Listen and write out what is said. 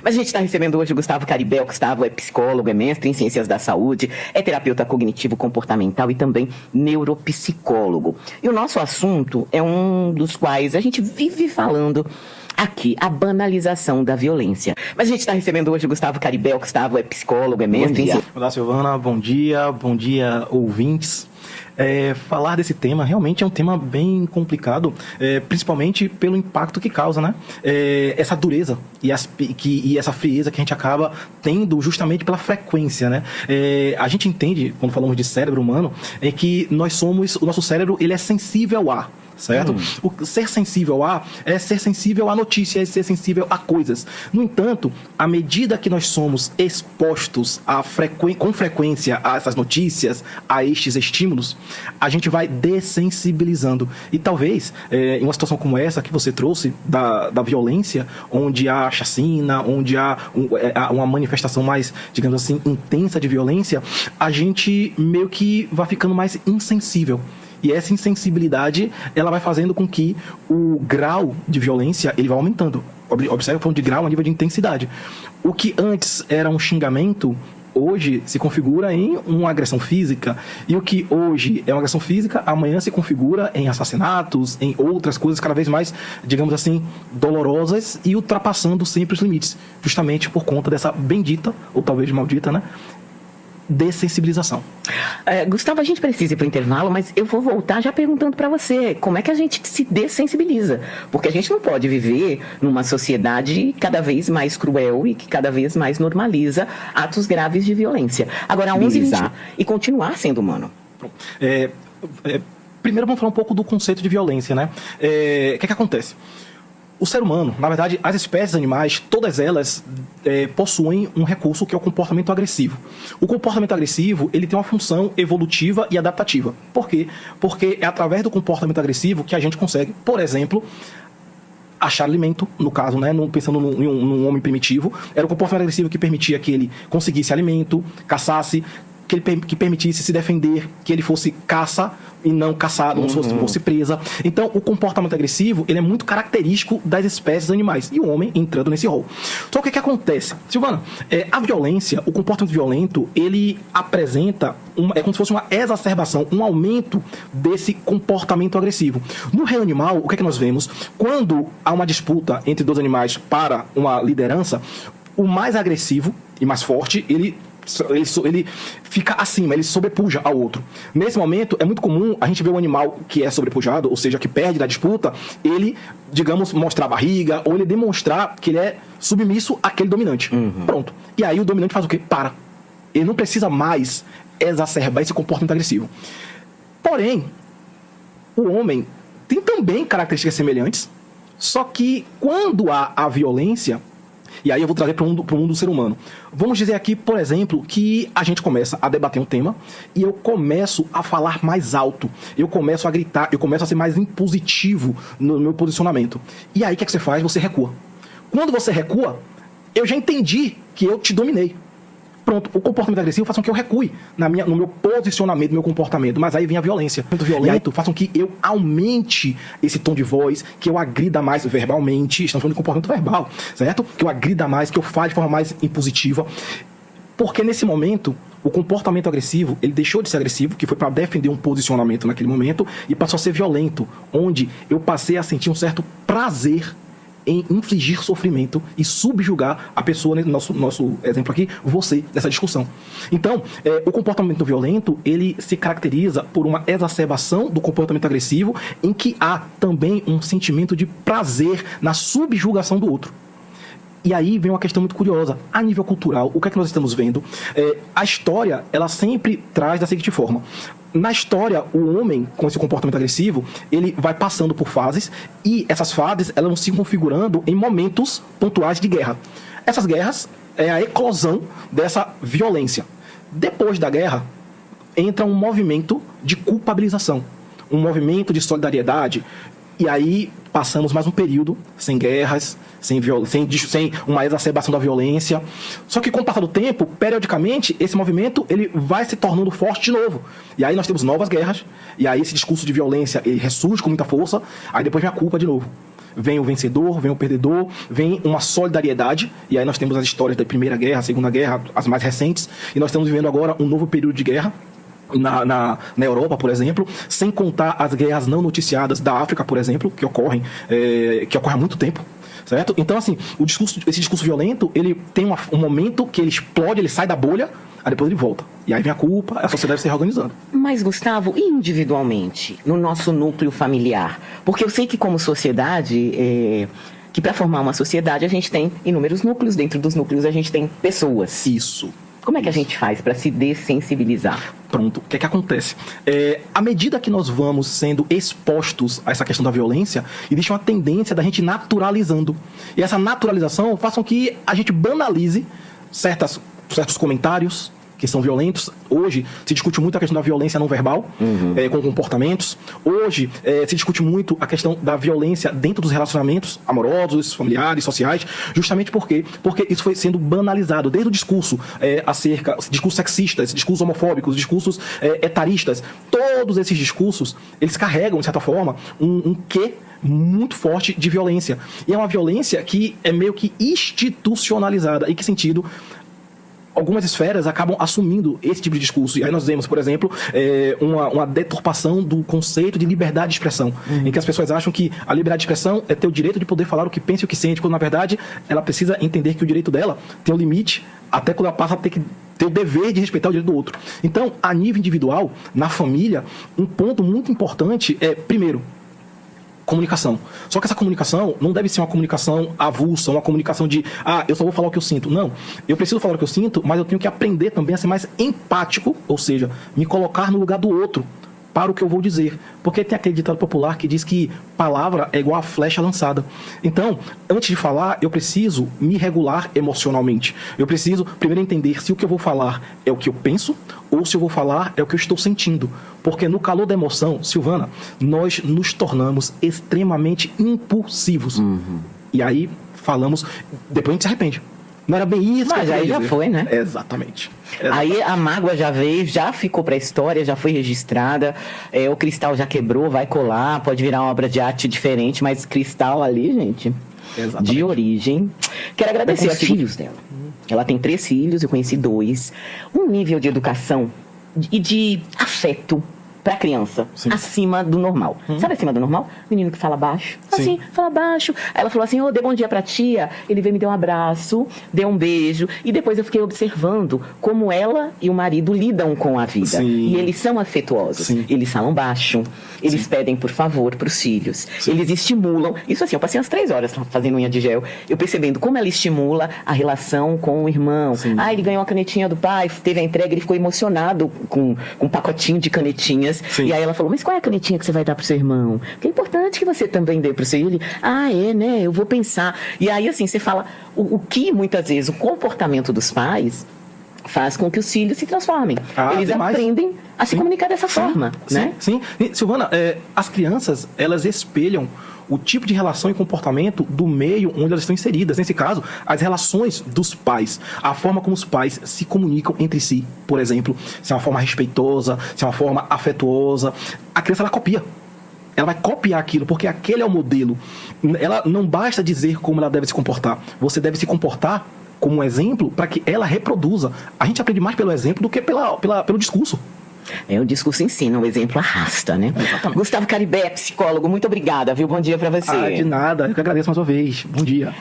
Mas a gente está recebendo hoje o Gustavo Caribel. Gustavo é psicólogo, é mestre em ciências da saúde, é terapeuta cognitivo-comportamental e também neuropsicólogo. E o nosso assunto é um dos quais a gente vive falando aqui, a banalização da violência. Mas a gente está recebendo hoje o Gustavo Caribel. Gustavo é psicólogo, é mestre em ciências... Olá, Silvana, bom dia, ouvintes. Falar desse tema realmente é um tema bem complicado, principalmente pelo impacto que causa, né? Essa dureza e essa frieza que a gente acaba tendo justamente pela frequência, né? A gente entende, quando falamos de cérebro humano, que o nosso cérebro ele é sensível a... certo? O ser sensível a é ser sensível a notícias, ser sensível a coisas. No entanto, à medida que nós somos expostos com frequência a essas notícias, a estes estímulos, a gente vai dessensibilizando. E talvez, em uma situação como essa que você trouxe, da violência, onde há chacina, onde há uma manifestação mais, digamos assim, intensa de violência, a gente meio que vai ficando mais insensível. E essa insensibilidade, ela vai fazendo com que o grau de violência, ele vai aumentando. Observe, falando de grau a nível de intensidade. O que antes era um xingamento, hoje se configura em uma agressão física. E o que hoje é uma agressão física, amanhã se configura em assassinatos, em outras coisas cada vez mais, digamos assim, dolorosas e ultrapassando sempre os limites. Justamente por conta dessa bendita, ou talvez maldita, né? Dessensibilização. Gustavo, a gente precisa ir para o intervalo, mas eu vou voltar já perguntando para você, como é que a gente se dessensibiliza? Porque a gente não pode viver numa sociedade cada vez mais cruel e que cada vez mais normaliza atos graves de violência. Agora, 11h20 e continuar sendo humano. Primeiro vamos falar um pouco do conceito de violência, né? O que acontece? O ser humano, na verdade, as espécies animais, todas elas possuem um recurso que é o comportamento agressivo. O comportamento agressivo, ele tem uma função evolutiva e adaptativa. Por quê? Porque é através do comportamento agressivo que a gente consegue, por exemplo, achar alimento, no caso, né, pensando num homem primitivo, era o comportamento agressivo que permitia que ele conseguisse alimento, caçasse, que permitisse se defender, que ele fosse caça e não caçado, não fosse presa. Então, o comportamento agressivo, ele é muito característico das espécies animais. E o homem entrando nesse rol. Só que o que acontece? Silvana, a violência, o comportamento violento, ele apresenta, é como se fosse uma exacerbação, um aumento desse comportamento agressivo. No reino animal, o que é que nós vemos? Quando há uma disputa entre dois animais para uma liderança, o mais agressivo e mais forte, ele fica acima, ele sobrepuja ao outro. Nesse momento, é muito comum a gente ver um animal que é sobrepujado, ou seja, que perde da disputa, ele, digamos, mostrar a barriga, ou ele demonstrar que ele é submisso àquele dominante. Pronto. E aí o dominante faz o quê? Para. Ele não precisa mais exacerbar esse comportamento agressivo. Porém, o homem tem também características semelhantes, só que quando há a violência, e aí eu vou trazer para o mundo do ser humano. Vamos dizer aqui, por exemplo, que a gente começa a debater um tema e eu começo a falar mais alto, eu começo a gritar, eu começo a ser mais impositivo no meu posicionamento. E aí o que é que você faz? Você recua. Quando você recua, eu já entendi que eu te dominei. Pronto, o comportamento agressivo faz com que eu recue no meu posicionamento, no meu comportamento. Mas aí vem a violência. O violento faz com que eu aumente esse tom de voz, que eu agrida mais verbalmente. Estamos falando de comportamento verbal, certo? Que eu agrida mais, que eu fale de forma mais impositiva. Porque nesse momento, o comportamento agressivo, ele deixou de ser agressivo, que foi para defender um posicionamento naquele momento, e passou a ser violento, onde eu passei a sentir um certo prazer em infligir sofrimento e subjugar a pessoa, no nosso exemplo aqui, você, dessa discussão. Então, o comportamento violento, ele se caracteriza por uma exacerbação do comportamento agressivo, em que há também um sentimento de prazer na subjugação do outro. E aí vem uma questão muito curiosa. A nível cultural, o que é que nós estamos vendo? A história, ela sempre traz da seguinte forma. Na história, o homem, com esse comportamento agressivo, ele vai passando por fases, e essas fases, elas vão se configurando em momentos pontuais de guerra. Essas guerras é a eclosão dessa violência. Depois da guerra, entra um movimento de culpabilização, um movimento de solidariedade, e aí passamos mais um período sem guerras, sem uma exacerbação da violência. Só que com o passar do tempo, periodicamente, esse movimento ele vai se tornando forte de novo. E aí nós temos novas guerras, e aí esse discurso de violência ele ressurge com muita força, aí depois vem a culpa de novo. Vem o vencedor, vem o perdedor, vem uma solidariedade, e aí nós temos as histórias da Primeira Guerra, Segunda Guerra, as mais recentes, e nós estamos vivendo agora um novo período de guerra, na Europa, por exemplo, sem contar as guerras não noticiadas da África, por exemplo, que ocorrem há muito tempo. Certo? Então, assim, esse discurso violento, ele tem um momento que ele explode, ele sai da bolha, aí depois ele volta. E aí vem a culpa, a sociedade se reorganizando. Mas, Gustavo, e individualmente, no nosso núcleo familiar? Porque eu sei que como sociedade, que para formar uma sociedade a gente tem inúmeros núcleos, dentro dos núcleos a gente tem pessoas. Isso. Como é que a gente faz para se dessensibilizar? Pronto, o que é que acontece? À medida que nós vamos sendo expostos a essa questão da violência, existe uma tendência da gente naturalizando. E essa naturalização faz com que a gente banalize certos comentários que são violentos. Hoje se discute muito a questão da violência não verbal, com comportamentos. Hoje se discute muito a questão da violência dentro dos relacionamentos amorosos, familiares, sociais, justamente porque isso foi sendo banalizado desde o discurso discursos sexistas, discursos homofóbicos, discursos etaristas. Todos esses discursos, eles carregam, de certa forma, um quê muito forte de violência. E é uma violência que é meio que institucionalizada. Em que sentido? Algumas esferas acabam assumindo esse tipo de discurso. E aí nós vemos, por exemplo, uma deturpação do conceito de liberdade de expressão, em que as pessoas acham que a liberdade de expressão é ter o direito de poder falar o que pensa e o que sente, quando na verdade ela precisa entender que o direito dela tem um limite, até quando ela passa a ter o dever de respeitar o direito do outro. Então, a nível individual, na família, um ponto muito importante é, primeiro, comunicação. Só que essa comunicação não deve ser uma comunicação avulsa, uma comunicação de, eu só vou falar o que eu sinto. Não, eu preciso falar o que eu sinto, mas eu tenho que aprender também a ser mais empático, ou seja, me colocar no lugar do outro para o que eu vou dizer. Porque tem aquele ditado popular que diz que palavra é igual a flecha lançada. Então, antes de falar, eu preciso me regular emocionalmente. Eu preciso primeiro entender se o que eu vou falar é o que eu penso ou se eu vou falar é o que eu estou sentindo. Porque no calor da emoção, Silvana, nós nos tornamos extremamente impulsivos. E aí falamos, depois a gente se arrepende. Não era bem isso. Mas aí já foi, né? Exatamente. Aí a mágoa já veio, já ficou pra história, já foi registrada. O cristal já quebrou, vai colar, pode virar uma obra de arte diferente, mas cristal ali, gente, Exatamente. de origem. Quero agradecer aos filhos dela. Ela tem 3 filhos, eu conheci 2. Um nível de educação e de afeto pra criança, acima do normal. Sabe acima do normal? Menino que fala baixo. Assim, fala baixo. Aí ela falou assim, dê bom dia pra tia. Ele veio me dar um abraço, deu um beijo. E depois eu fiquei observando como ela e o marido lidam com a vida. Sim. E eles são afetuosos. Sim. Eles falam baixo. Eles pedem por favor pros filhos. Eles estimulam. Isso assim, eu passei umas 3 horas fazendo unha de gel. Eu percebendo como ela estimula a relação com o irmão. Ele ganhou uma canetinha do pai, teve a entrega, ele ficou emocionado com um pacotinho de canetinhas. Sim. E aí ela falou, mas qual é a canetinha que você vai dar pro seu irmão? Porque é importante que você também dê pro seu. Ele, né? Eu vou pensar. E aí, assim, você fala o que muitas vezes o comportamento dos pais faz com que os filhos se transformem. Eles aprendem a se comunicar dessa forma, né? Sim. Silvana, as crianças, elas espelham o tipo de relação e comportamento do meio onde elas estão inseridas. Nesse caso, as relações dos pais, a forma como os pais se comunicam entre si, por exemplo, se é uma forma respeitosa, se é uma forma afetuosa, a criança ela copia. Ela vai copiar aquilo, porque aquele é o modelo. Ela não basta dizer como ela deve se comportar. Você deve se comportar como um exemplo para que ela reproduza. A gente aprende mais pelo exemplo do que pelo discurso. O discurso ensina, o exemplo arrasta, né? Exatamente. Gustavo Caribé, psicólogo, muito obrigada, viu? Bom dia pra você. De nada, eu que agradeço mais uma vez. Bom dia.